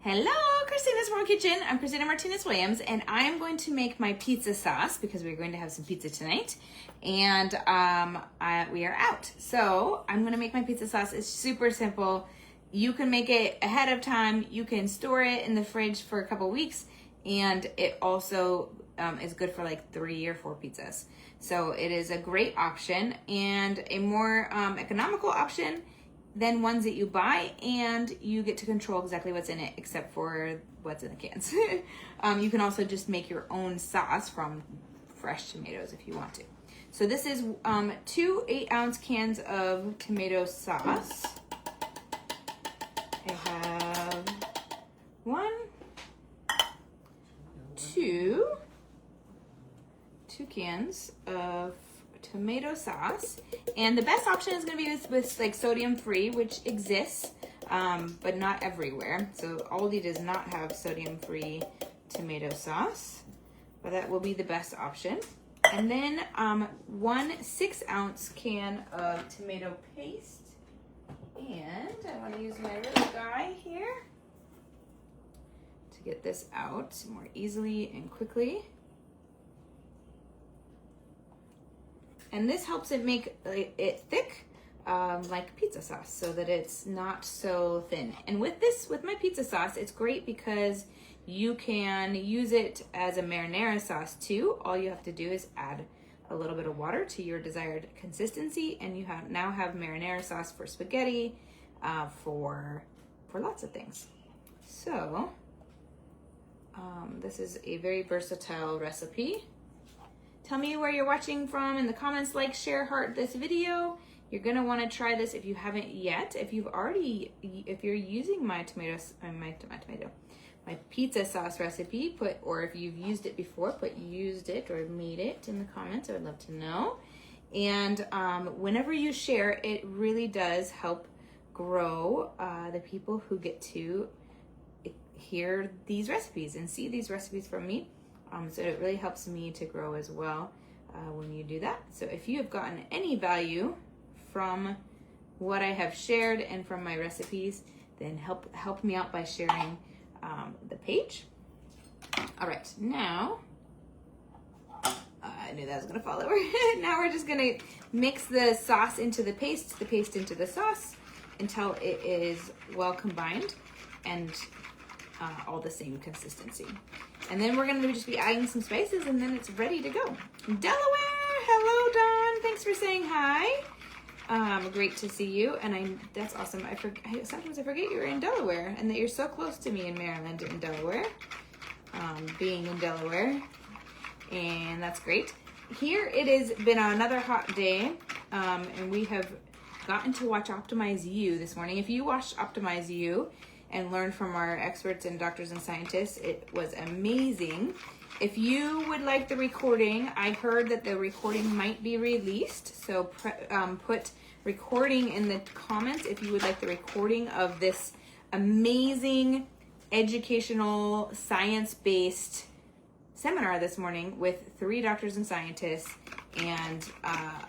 Hello, Christina's World Kitchen. I'm Christina Martinez Williams, and I'm going to make my pizza sauce because we're going to have some pizza tonight, and we are out. So I'm going to make my pizza sauce. It's super simple. You can make it ahead of time. You can store it in the fridge for a couple weeks, and it also is good for like 3 or 4 pizzas. So it is a great option and a more economical option than ones that you buy, and you get to control exactly what's in it except for what's in the cans. You can also just make your own sauce from fresh tomatoes if you want to. So this is 2 8-ounce cans of tomato sauce. I have 2 cans of tomato sauce, and the best option is going to be with like sodium free, which exists but not everywhere. So Aldi does not have sodium free tomato sauce, but that will be the best option. And then 1 6-ounce can of tomato paste, and I want to use my little guy here to get this out more easily and quickly. And this helps it make it thick, like pizza sauce, so that it's not so thin. And with my pizza sauce, it's great because you can use it as a marinara sauce too. All you have to do is add a little bit of water to your desired consistency, and you now have marinara sauce for spaghetti, for lots of things. So this is a very versatile recipe. Tell me where you're watching from in the comments. Like, share, heart this video. You're gonna want to try this if you haven't yet. If you're using my pizza sauce recipe, or if you've used it before, put used it or made it in the comments. I would love to know. And whenever you share, it really does help grow the people who get to hear these recipes and see these recipes from me. So it really helps me to grow as well when you do that. So if you have gotten any value from what I have shared and from my recipes, then help me out by sharing the page. All right, now, I knew that was gonna fall over. Now we're just gonna mix the sauce into the paste into the sauce until it is well combined and all the same consistency. And then we're going to just be adding some spices, and then it's ready to go. Delaware, hello Dawn, thanks for saying hi. Great to see you, and that's awesome. Sometimes I forget you're in Delaware, and that you're so close to me in Maryland and Delaware, being in Delaware, and that's great. Here it has been another hot day, and we have gotten to watch Optimize You this morning. If you watched Optimize You and learn from our experts and doctors and scientists, it was amazing. If you would like the recording, I heard that the recording might be released, so put recording in the comments if you would like the recording of this amazing educational science-based seminar this morning with 3 doctors and scientists, and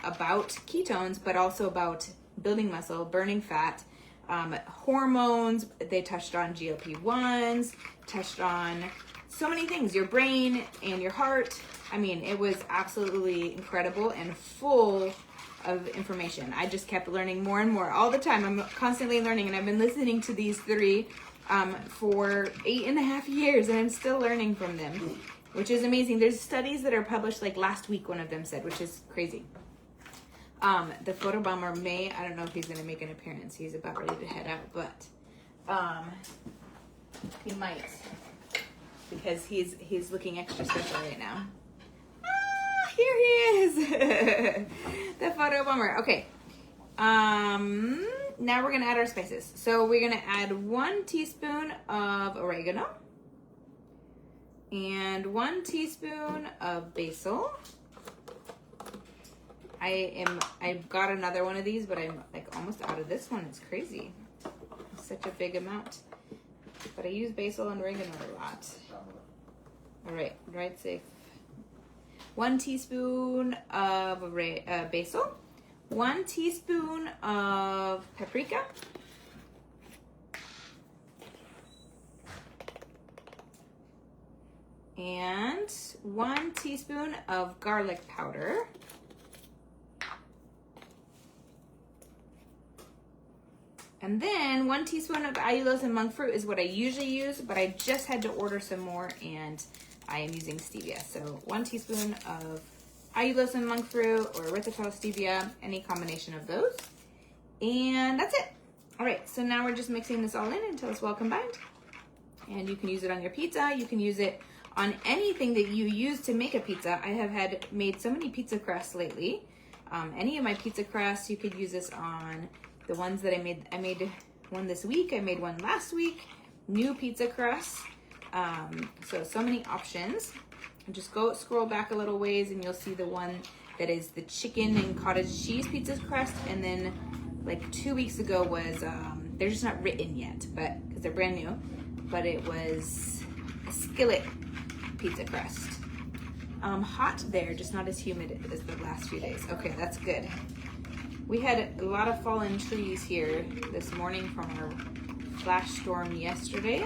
about ketones, but also about building muscle, burning fat, hormones. They touched on GLP-1s, touched on so many things, your brain and your heart. I mean, it was absolutely incredible and full of information. I just kept learning more and more all the time. I'm constantly learning, and I've been listening to these 3 for 8.5 years, and I'm still learning from them, which is amazing. There's studies that are published, like last week one of them said, which is crazy. The photobomber I don't know if he's going to make an appearance. He's about ready to head out, but he might, because he's looking extra special right now. Ah, here he is. The photobomber. Okay. Now we're going to add our spices. So we're going to add 1 teaspoon of oregano and 1 teaspoon of basil. I've got another one of these, but I'm like almost out of this one. It's crazy. It's such a big amount. But I use basil and oregano a lot. All right, right safe. 1 teaspoon of basil, 1 teaspoon of paprika, and 1 teaspoon of garlic powder. And then 1 teaspoon of allulose and monk fruit is what I usually use, but I just had to order some more and I am using stevia. So 1 teaspoon of allulose and monk fruit or erythritol stevia, any combination of those. And that's it. All right, so now we're just mixing this all in until it's well combined. And you can use it on your pizza. You can use it on anything that you use to make a pizza. I have made so many pizza crusts lately. Any of my pizza crusts, you could use this on the ones that I made. I made one this week. I made one last week. New pizza crust. So many options. And just scroll back a little ways and you'll see the one that is the chicken and cottage cheese pizza crust. And then like 2 weeks ago was, they're just not written yet, but because they're brand new, but it was a skillet pizza crust. Hot there, just not as humid as the last few days. Okay, that's good. We had a lot of fallen trees here this morning from our flash storm yesterday.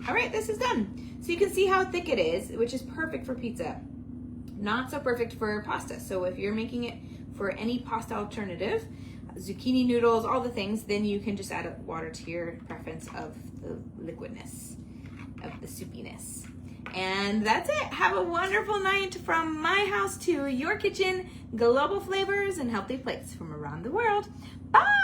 All right, this is done. So you can see how thick it is, which is perfect for pizza. Not so perfect for pasta. So if you're making it for any pasta alternative, zucchini noodles, all the things, then you can just add water to your preference of the liquidness, of the soupiness. And that's it. Have a wonderful night from my house to your kitchen. Global flavors and healthy plates from around the world. Bye!